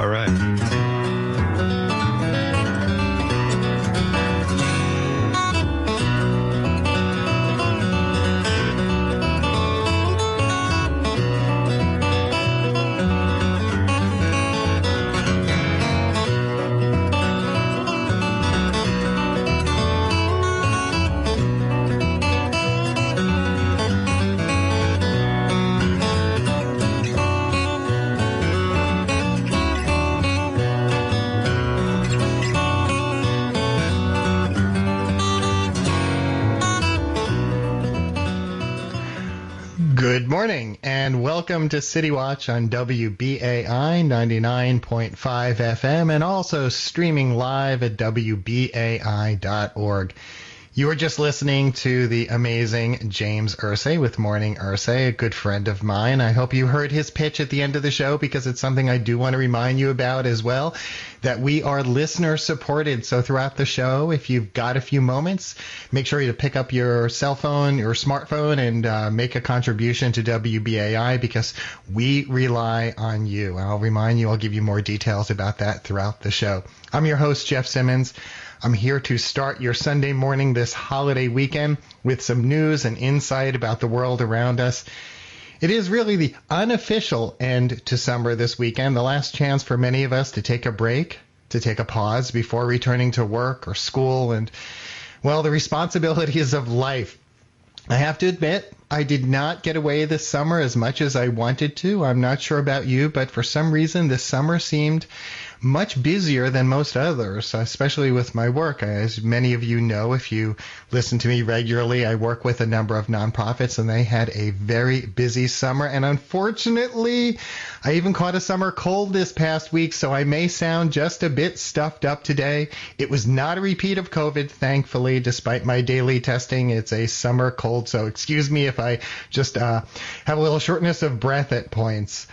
All right. Good morning and welcome to City Watch on WBAI 99.5 FM and also streaming live at WBAI.org. You were just listening to the amazing James Irsay with Morning Irsay, a good friend of mine. I hope you heard his pitch at the end of the show because it's something I do want to remind you about as well, that we are listener supported. So throughout the show, if you've got a few moments, make sure you pick up your cell phone, your smartphone, and make a contribution to WBAI because we rely on you. I'll remind you, I'll give you more details about that throughout the show. I'm your host, Jeff Simmons. I'm here to start your Sunday morning this holiday weekend with some news and insight about the world around us. It is really the unofficial end to summer this weekend, the last chance for many of us to take a break, to take a pause before returning to work or school and, well, the responsibilities of life. I have to admit, I did not get away this summer as much as I wanted to. I'm not sure about you, but for some reason this summer seemed much busier than most others, especially with my work. As many of you know, if you listen to me regularly, I work with a number of nonprofits, and they had a very busy summer. And unfortunately, I even caught a summer cold this past week, so I may sound just a bit stuffed up today. It was not a repeat of COVID, thankfully, despite my daily testing. It's a summer cold, so excuse me if I just have a little shortness of breath at points.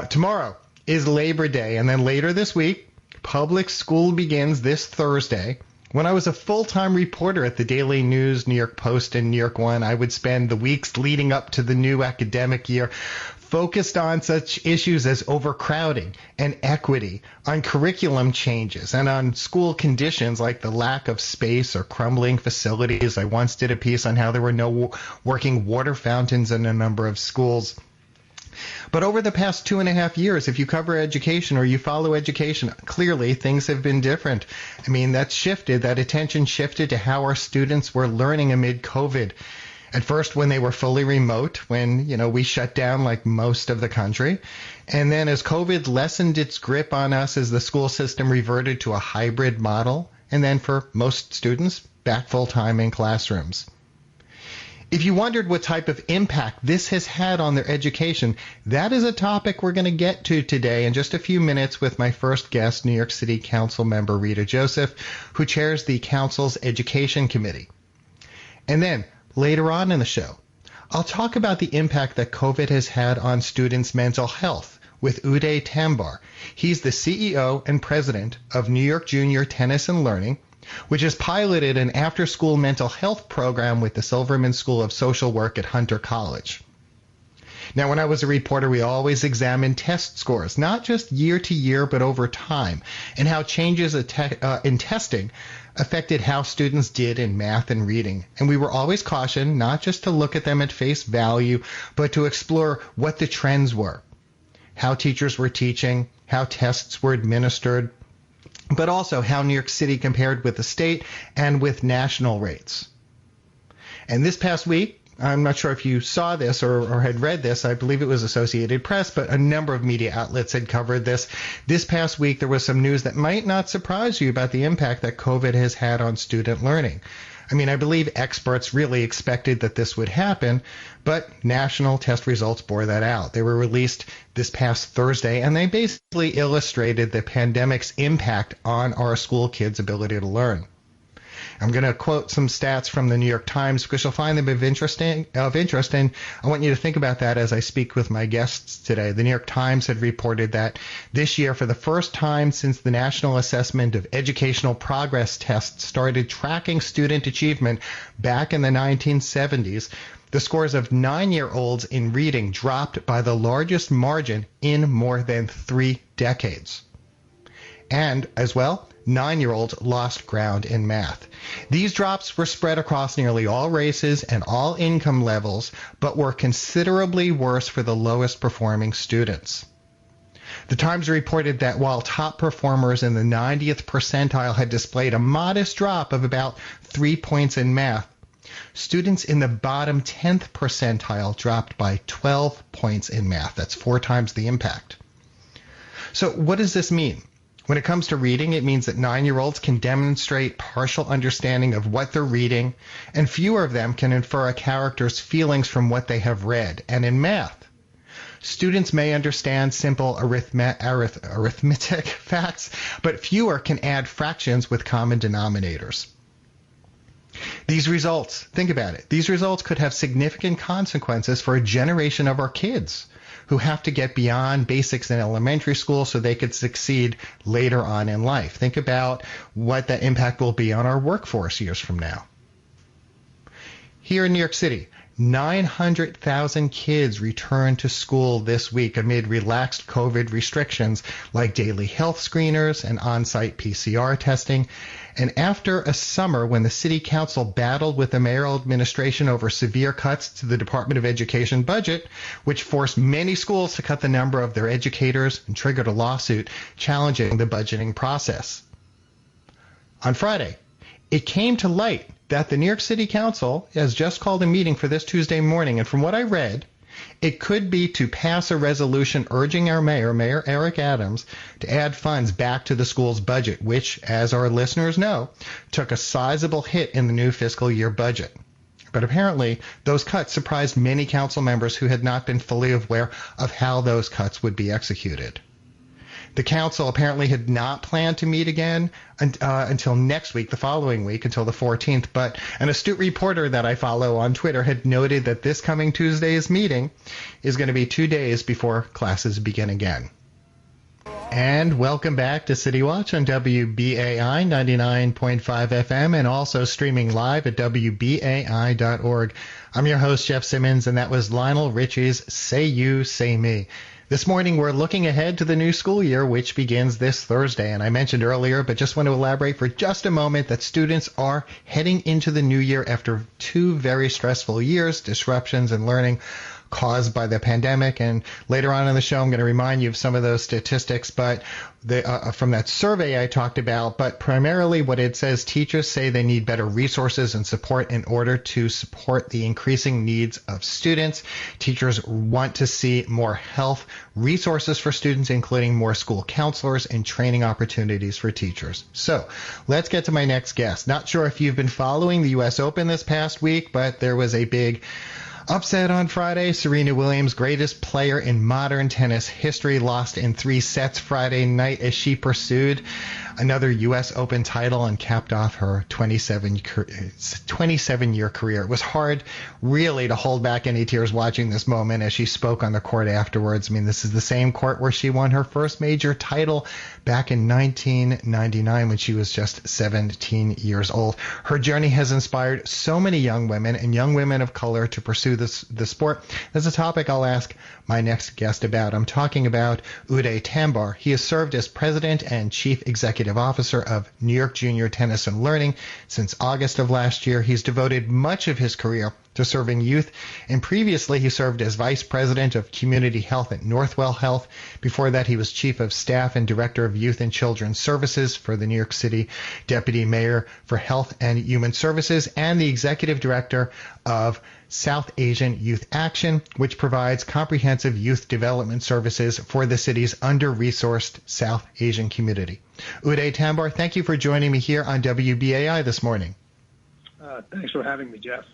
Tomorrow is Labor Day, and then later this week, public school begins this Thursday. When I was a full-time reporter at the Daily News, New York Post, and New York One, I would spend the weeks leading up to the new academic year focused on such issues as overcrowding and equity, on curriculum changes, and on school conditions like the lack of space or crumbling facilities. I once did a piece on how there were no working water fountains in a number of schools. But over the past 2.5 years, if you cover education or you follow education, clearly things have been different. I mean, that attention shifted to how our students were learning amid COVID. At first, when they were fully remote, when, we shut down like most of the country. And then as COVID lessened its grip on us as the school system reverted to a hybrid model. And then for most students, back full-time in classrooms. If you wondered what type of impact this has had on their education, that is a topic we're going to get to today in just a few minutes with my first guest, New York City Council member Rita Joseph, who chairs the Council's Education Committee. And then, later on in the show, I'll talk about the impact that COVID has had on students' mental health with Udai Tambar. He's the CEO and president of New York Junior Tennis and Learning, which has piloted an after-school mental health program with the Silverman School of Social Work at Hunter College. Now, when I was a reporter, we always examined test scores, not just year to year, but over time, and how changes in testing affected how students did in math and reading. And we were always cautioned not just to look at them at face value, but to explore what the trends were, how teachers were teaching, how tests were administered, but also how New York City compared with the state and with national rates. And this past week, I'm not sure if you saw this or had read this, I believe it was Associated Press, but a number of media outlets had covered this. This past week, there was some news that might not surprise you about the impact that COVID has had on student learning. I mean, I believe experts really expected that this would happen, but national test results bore that out. They were released this past Thursday, and they basically illustrated the pandemic's impact on our school kids' ability to learn. I'm going to quote some stats from the New York Times because you'll find them of interest, and I want you to think about that as I speak with my guests today. The New York Times had reported that this year, for the first time since the National Assessment of Educational Progress Test started tracking student achievement back in the 1970s, the scores of 9-year-olds in reading dropped by the largest margin in more than 3 decades. And, as well, 9-year-olds lost ground in math. These drops were spread across nearly all races and all income levels, but were considerably worse for the lowest performing students. The Times reported that while top performers in the 90th percentile had displayed a modest drop of about 3 points in math, students in the bottom 10th percentile dropped by 12 points in math. That's 4 times the impact. So what does this mean? When it comes to reading, it means that 9-year-olds can demonstrate partial understanding of what they're reading, and fewer of them can infer a character's feelings from what they have read. And in math, students may understand simple arithmetic facts, but fewer can add fractions with common denominators. These results, think about it, these results could have significant consequences for a generation of our kids who have to get beyond basics in elementary school so they could succeed later on in life. Think about what that impact will be on our workforce years from now. Here in New York City, 900,000 kids returned to school this week amid relaxed COVID restrictions like daily health screeners and on-site PCR testing. And after a summer when the city council battled with the mayoral administration over severe cuts to the Department of Education budget, which forced many schools to cut the number of their educators and triggered a lawsuit challenging the budgeting process. On Friday, it came to light that the New York City Council has just called a meeting for this Tuesday morning, and from what I read, it could be to pass a resolution urging our Mayor Eric Adams, to add funds back to the school's budget, which, as our listeners know, took a sizable hit in the new fiscal year budget. But apparently, those cuts surprised many council members who had not been fully aware of how those cuts would be executed. The council apparently had not planned to meet again until next week, the following week, until the 14th. But an astute reporter that I follow on Twitter had noted that this coming Tuesday's meeting is going to be 2 days before classes begin again. And welcome back to City Watch on WBAI 99.5 FM and also streaming live at WBAI.org. I'm your host, Jeff Simmons, and that was Lionel Richie's Say You, Say Me. This morning, we're looking ahead to the new school year, which begins this Thursday. And I mentioned earlier, but just want to elaborate for just a moment, that students are heading into the new year after 2 very stressful years, disruptions in learning caused by the pandemic. And later on in the show, I'm going to remind you of some of those statistics, but from that survey I talked about. But primarily what it says, teachers say they need better resources and support in order to support the increasing needs of students. Teachers want to see more health resources for students, including more school counselors and training opportunities for teachers. So let's get to my next guest. Not sure if you've been following the U.S. Open this past week, but there was a big upset on Friday. Serena Williams, greatest player in modern tennis history, lost in 3 sets Friday night as she pursued another U.S. Open title and capped off her 27-year career. It was hard, really, to hold back any tears watching this moment as she spoke on the court afterwards. I mean, this is the same court where she won her first major title back in 1999 when she was just 17 years old. Her journey has inspired so many young women and young women of color to pursue the sport. That's a topic I'll ask my next guest about. I'm talking about Udai Tambar. He has served as president and chief executive officer of New York Junior Tennis and Learning since August of last year. He's devoted much of his career to serving youth, and previously he served as vice president of community health at Northwell Health. Before that, he was chief of staff and director of youth and children's services for the New York City deputy mayor for health and human services and the executive director of South Asian Youth Action, which provides comprehensive youth development services for the city's under-resourced South Asian community. Udai Tambar, thank you for joining me here on WBAI this morning. Thanks for having me, Jeff.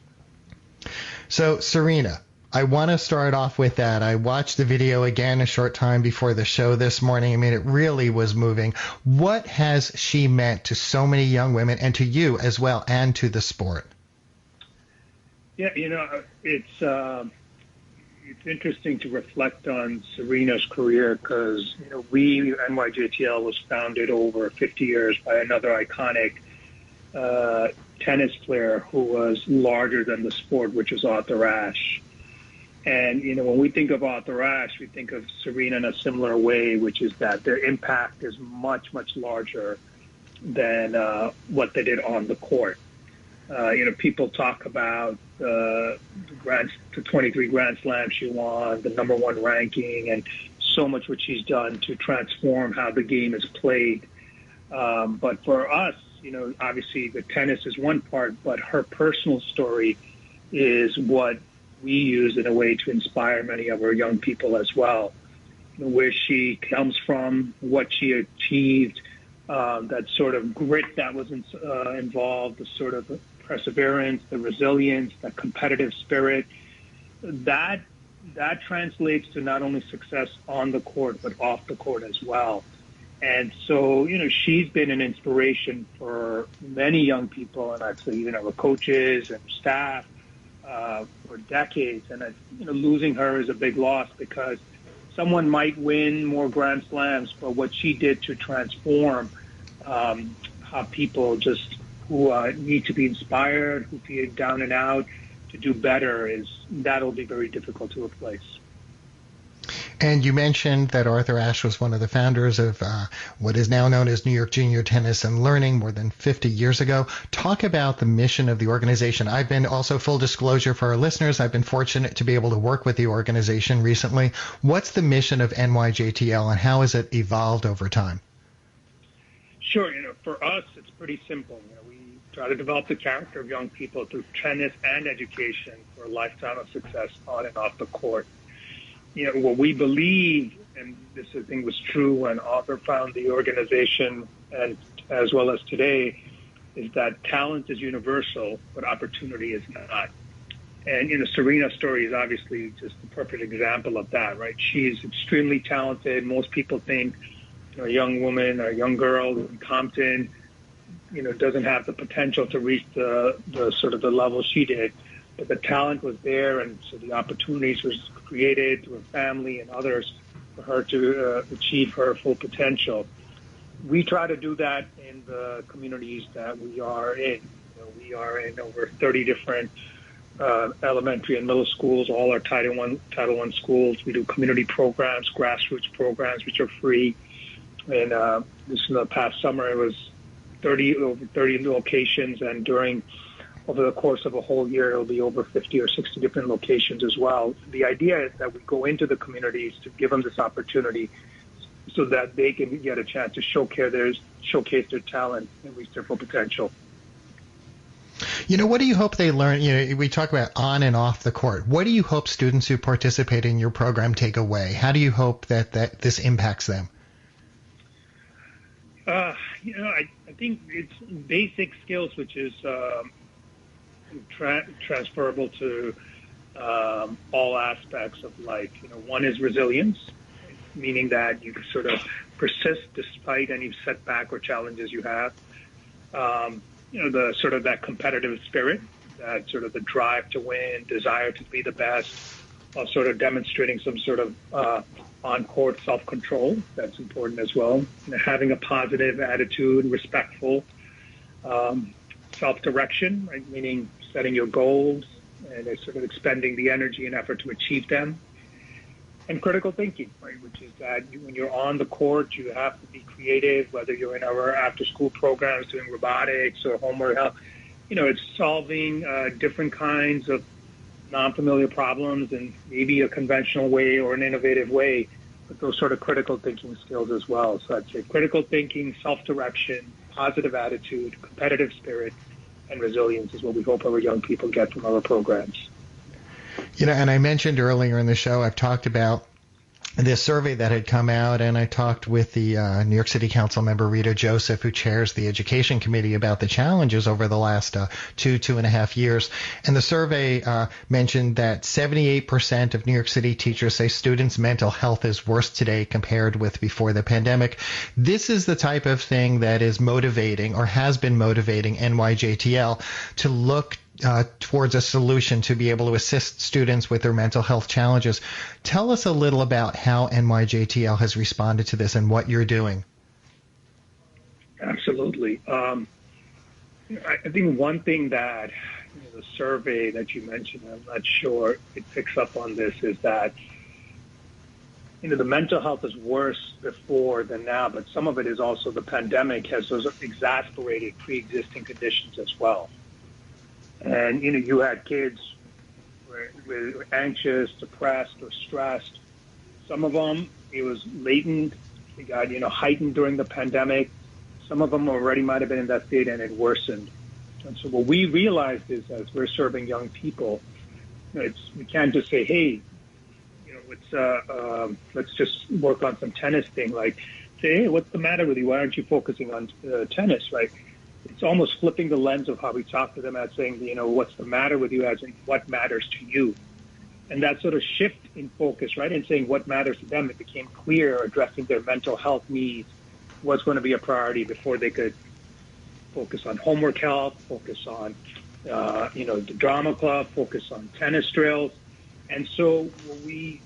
So, Serena, I want to start off with that. I watched the video again a short time before the show this morning. I mean, it really was moving. What has she meant to so many young women and to you as well and to the sport? Yeah, it's interesting to reflect on Serena's career because, NYJTL was founded over 50 years by another iconic tennis player who was larger than the sport, which was Arthur Ashe. And, when we think of Arthur Ashe, we think of Serena in a similar way, which is that their impact is much, much larger than what they did on the court. People talk about the 23 Grand Slams she won, the number one ranking, and so much what she's done to transform how the game is played. But for us, obviously the tennis is one part, but her personal story is what we use in a way to inspire many of our young people as well. Where she comes from, what she achieved, that sort of grit that was involved, the sort of perseverance, the resilience, the competitive spirit, that translates to not only success on the court, but off the court as well. And so, she's been an inspiration for many young people, and actually, our coaches and staff for decades. And, losing her is a big loss because someone might win more Grand Slams, but what she did to transform how people just who need to be inspired, who feel down and out to do better, that'll be very difficult to replace. And you mentioned that Arthur Ashe was one of the founders of what is now known as New York Junior Tennis and Learning more than 50 years ago. Talk about the mission of the organization. I've been, also full disclosure for our listeners, I've been fortunate to be able to work with the organization recently. What's the mission of NYJTL and how has it evolved over time? Sure. For us, it's pretty simple. We try to develop the character of young people through tennis and education for a lifetime of success on and off the court. What we believe, and this I think was true when Arthur founded the organization and as well as today, is that talent is universal, but opportunity is not. And, Serena's story is obviously just the perfect example of that, right? She's extremely talented. Most people think, a young woman or a young girl in Compton, doesn't have the potential to reach the sort of the level she did. But the talent was there, and so the opportunities was created through her family and others for her to achieve her full potential. We try to do that in the communities that we are in. We are in over 30 different elementary and middle schools. All are Title I schools. We do community programs, grassroots programs, which are free. And this in the past summer, it was over 30 locations, and over the course of a whole year, it'll be over 50 or 60 different locations as well. The idea is that we go into the communities to give them this opportunity so that they can get a chance to showcase their talent and reach their full potential. What do you hope they learn? We talk about on and off the court. What do you hope students who participate in your program take away? How do you hope that this impacts them? I think it's basic skills, which is transferable to all aspects of life. One is resilience, meaning that you can sort of persist despite any setback or challenges you have. The sort of that competitive spirit, that sort of the drive to win, desire to be the best, sort of demonstrating some sort of on-court self-control. That's important as well. Having a positive attitude, respectful, self-direction, right? Meaning setting your goals and sort of expending the energy and effort to achieve them. And critical thinking, right? Which is that when you're on the court, you have to be creative, whether you're in our after-school programs doing robotics or homework help. It's solving different kinds of non-familiar problems in maybe a conventional way or an innovative way, but those sort of critical thinking skills as well. So I'd say critical thinking, self-direction, positive attitude, competitive spirit, and resilience is what we hope our young people get from our programs. And I mentioned earlier in the show, I've talked about this survey that had come out, and I talked with the New York City Council member Rita Joseph, who chairs the Education Committee, about the challenges over the last 2.5 years. And the survey mentioned that 78% of New York City teachers say students' mental health is worse today compared with before the pandemic. This is the type of thing that is motivating, or has been motivating, NYJTL to look towards a solution to be able to assist students with their mental health challenges. Tell us a little about how NYJTL has responded to this and what you're doing. Absolutely. I think one thing that the survey that you mentioned, I'm not sure it picks up on this, is that the mental health is worse before than now, but some of it is also the pandemic has those exacerbated pre-existing conditions as well. And, you had kids were anxious, depressed, or stressed. Some of them, it was latent. It got, heightened during the pandemic. Some of them already might have been in that state and it worsened. And so what we realized is as we're serving young people, we can't just say, hey, let's just work on some tennis thing. Like, say, hey, what's the matter with you? Why aren't you focusing on tennis, right? It's almost flipping the lens of how we talk to them as saying, what's the matter with you, as in what matters to you. And that sort of shift in focus, right, and saying what matters to them, it became clear addressing their mental health needs was going to be a priority before they could focus on homework help, focus on, the drama club, focus on tennis drills. And so what we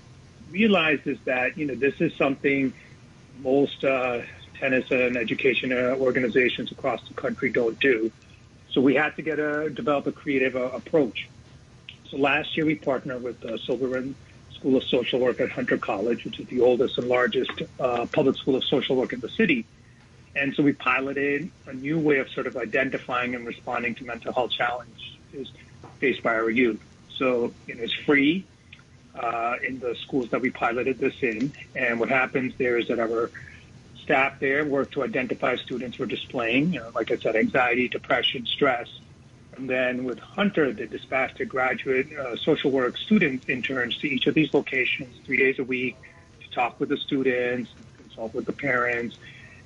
realized is that, this is something most tennis and education organizations across the country don't do. So we had to develop a creative approach. So last year we partnered with the Silverman School of Social Work at Hunter College, which is the oldest and largest public school of social work in the city. And so we piloted a new way of sort of identifying and responding to mental health challenges faced by our youth. So it's free in the schools that we piloted this in. And what happens there is that our staff there work to identify students who are displaying, like I said, anxiety, depression, stress. And then with Hunter, they dispatched a graduate social work student interns to each of these locations 3 days a week to talk with the students, consult with the parents.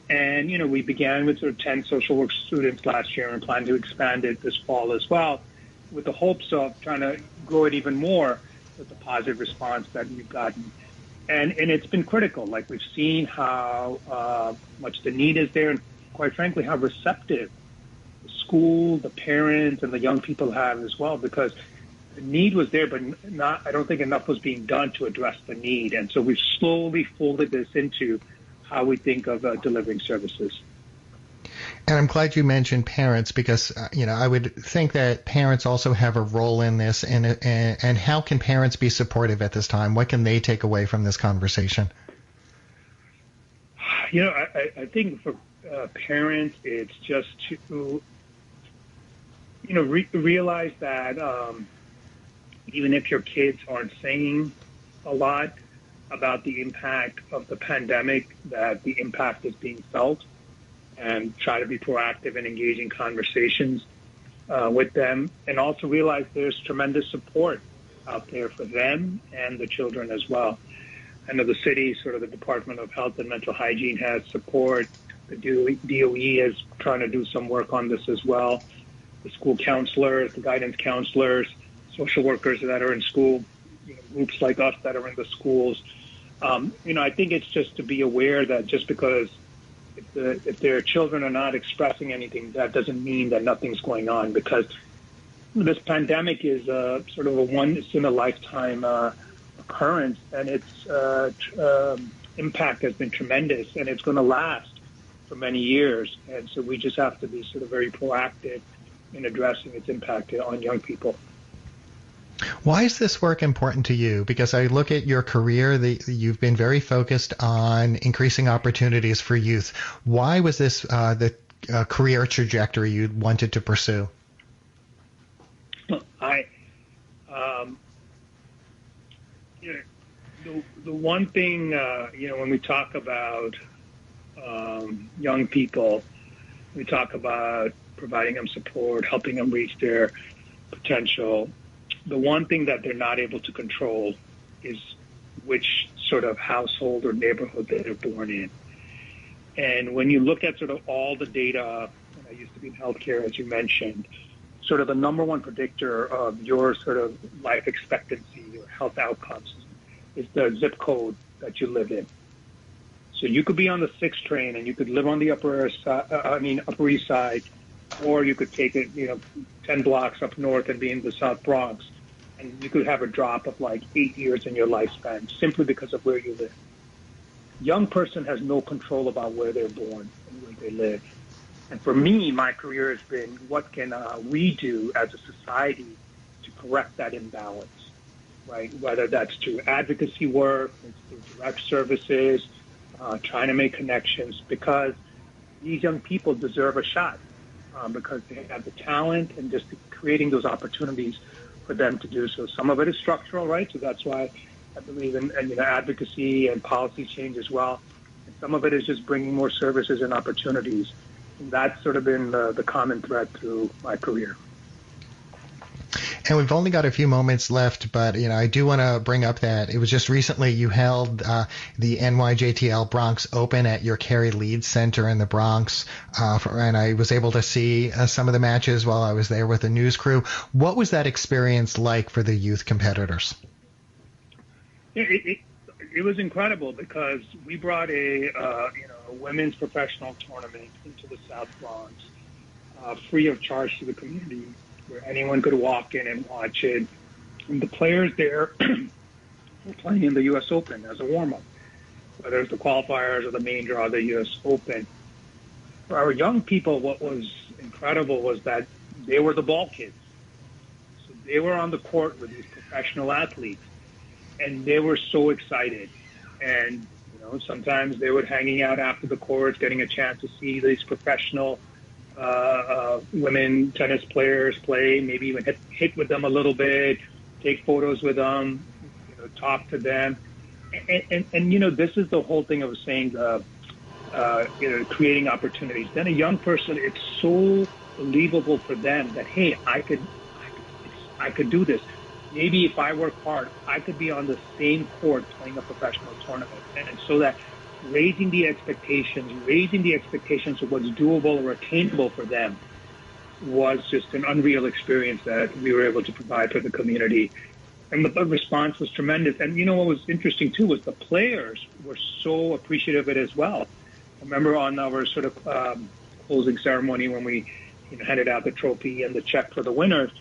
And, we began with sort of 10 social work students last year and plan to expand it this fall as well, with the hopes of trying to grow it even more with the positive response that we've gotten. And it's been critical. Like, we've seen how much the need is there, and quite frankly, how receptive the school, the parents, and the young people have as well, because the need was there, but I don't think enough was being done to address the need. And so we've slowly folded this into how we think of delivering services. And I'm glad you mentioned parents because, I would think that parents also have a role in this. And how can parents be supportive at this time? What can they take away from this conversation? I think for parents, it's just to, realize that even if your kids aren't saying a lot about the impact of the pandemic, that the impact is being felt, and try to be proactive in engaging conversations with them, and also realize there's tremendous support out there for them and the children as well. I know the city, sort of the Department of Health and Mental Hygiene has support. The DOE is trying to do some work on this as well. The school counselors, the guidance counselors, social workers that are in school, groups like us that are in the schools. I think it's just to be aware that just because if their children are not expressing anything, that doesn't mean that nothing's going on, because this pandemic is sort of a once-in-a-lifetime occurrence, and its impact has been tremendous, and it's going to last for many years. And so we just have to be sort of very proactive in addressing its impact on young people. Why is this work important to you? Because I look at your career, you've been very focused on increasing opportunities for youth. Why was this the career trajectory you wanted to pursue? The one thing, when we talk about young people, we talk about providing them support, helping them reach their potential. The one thing that they're not able to control is which sort of household or neighborhood that they're born in. And when you look at sort of all the data, and I used to be in healthcare, as you mentioned, sort of the number one predictor of your sort of life expectancy, your health outcomes, is the zip code that you live in. So you could be on the 6 train and you could live on the Upper East Side, or you could take it, 10 blocks up north and be in the South Bronx, and you could have a drop of like 8 years in your lifespan simply because of where you live. Young person has no control about where they're born and where they live. And for me, my career has been what can we do as a society to correct that imbalance, right? Whether that's through advocacy work, it's through direct services, trying to make connections, because these young people deserve a shot because they have the talent and just creating those opportunities for them to do so. Some of it is structural, right? So that's why I believe in advocacy and policy change as well. And some of it is just bringing more services and opportunities. And that's sort of been the common thread through my career. And we've only got a few moments left, but I do want to bring up that it was just recently you held the NYJTL Bronx Open at your Cary Leeds Center in the Bronx, and I was able to see some of the matches while I was there with the news crew. What was that experience like for the youth competitors? It was incredible because we brought a women's professional tournament into the South Bronx, free of charge to the community, where anyone could walk in and watch it. And the players there were playing in the U.S. Open as a warm-up, whether it's the qualifiers or the main draw of the U.S. Open. For our young people, what was incredible was that they were the ball kids. So they were on the court with these professional athletes, and they were so excited. And, sometimes they were hanging out after the court, getting a chance to see these professional women tennis players play, maybe even hit with them a little bit, take photos with them, talk to them. And this is the whole thing I was saying, creating opportunities. Then a young person, it's so believable for them that, hey, I could do this. Maybe if I work hard, I could be on the same court playing a professional tournament. And so that raising the expectations of what's doable or attainable for them was just an unreal experience that we were able to provide for the community. And the response was tremendous. And what was interesting, too, was the players were so appreciative of it as well. I remember on our sort of closing ceremony when we handed out the trophy and the check for the winners,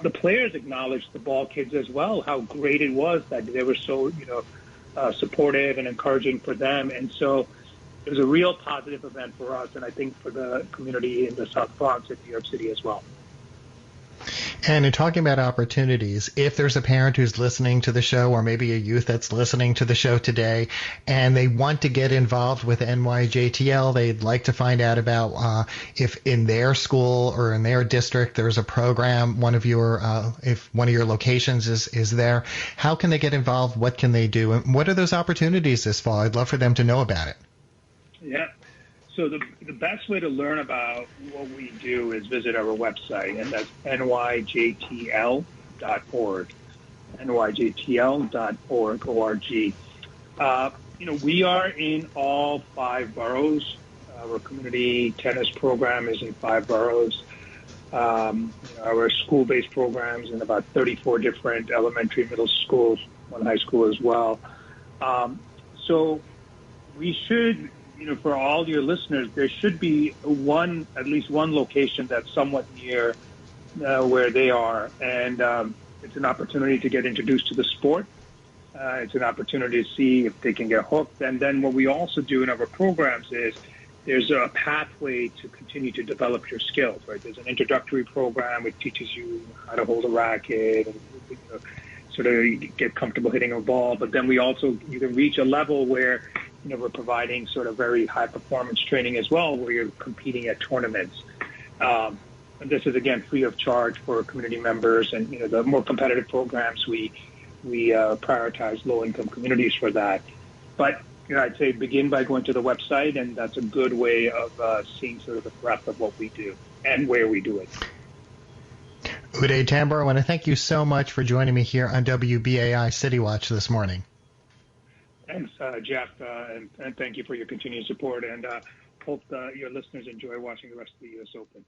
the players acknowledged the ball kids as well, how great it was that they were so, supportive and encouraging for them. And so it was a real positive event for us, and I think for the community in the South Bronx in New York City as well. And in talking about opportunities, if there's a parent who's listening to the show, or maybe a youth that's listening to the show today, and they want to get involved with NYJTL, they'd like to find out about if in their school or in their district there's a program, if one of your locations is there, how can they get involved? What can they do? And what are those opportunities this fall? I'd love for them to know about it. Yeah. So the best way to learn about what we do is visit our website, and that's nyjtl.org, nyjtl.org, O-R-G. We are in all 5 boroughs. Our community tennis program is in 5 boroughs. Our school-based programs in about 34 different elementary, middle schools, 1 high school as well. So we should... for all your listeners, there should be at least one location that's somewhat near where they are. And it's an opportunity to get introduced to the sport. It's an opportunity to see if they can get hooked. And then what we also do in our programs is there's a pathway to continue to develop your skills, right? There's an introductory program which teaches you how to hold a racket and sort of get comfortable hitting a ball. But then you can reach a level where we're providing sort of very high performance training as well, where you're competing at tournaments. And this is, again, free of charge for community members. And, the more competitive programs, we prioritize low income communities for that. But, I'd say begin by going to the website, and that's a good way of seeing sort of the breadth of what we do and where we do it. Udai Tambar, I want to thank you so much for joining me here on WBAI City Watch this morning. Thanks, Jeff, and thank you for your continued support, and hope your listeners enjoy watching the rest of the U.S. Open.